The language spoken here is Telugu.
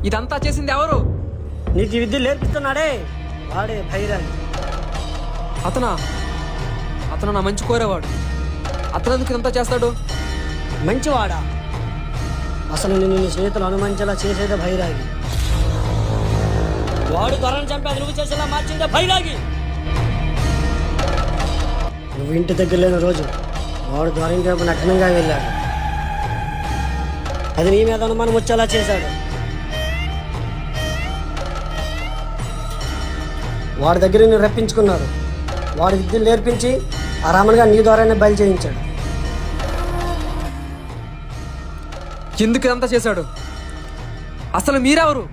ఇదంతా చేసింది ఎవరు? నీకు ఈ విద్య నేర్పుతున్నాడే వాడే భైరవి. అతను నా మంచి కోరేవాడు. అతను ఎందుకు ఇదంతా చేస్తాడు? మంచివాడా? అసలు నిన్ను నీ చేతులు అనుమతించేలా చేసేదే భైరాగి. వాడు త్వరను చంపేది నువ్వు చేసేలా మార్చిందే భైరాగి. నువ్వు ఇంటి దగ్గర లేని రోజు వాడు ద్వారం వైపు నగ్నంగా వెళ్ళాడు. అది నీ మీద అనుమానం వచ్చేలా చేశాడు. వాడి దగ్గర నిన్ను రప్పించుకున్నారు. వాడి విద్యలు నేర్పించి ఆ రామునిగా నీ ద్వారానే బయలు చేయించాడు. ఎందుకు ఇదంతా చేశాడు? అసలు మీరెవరు?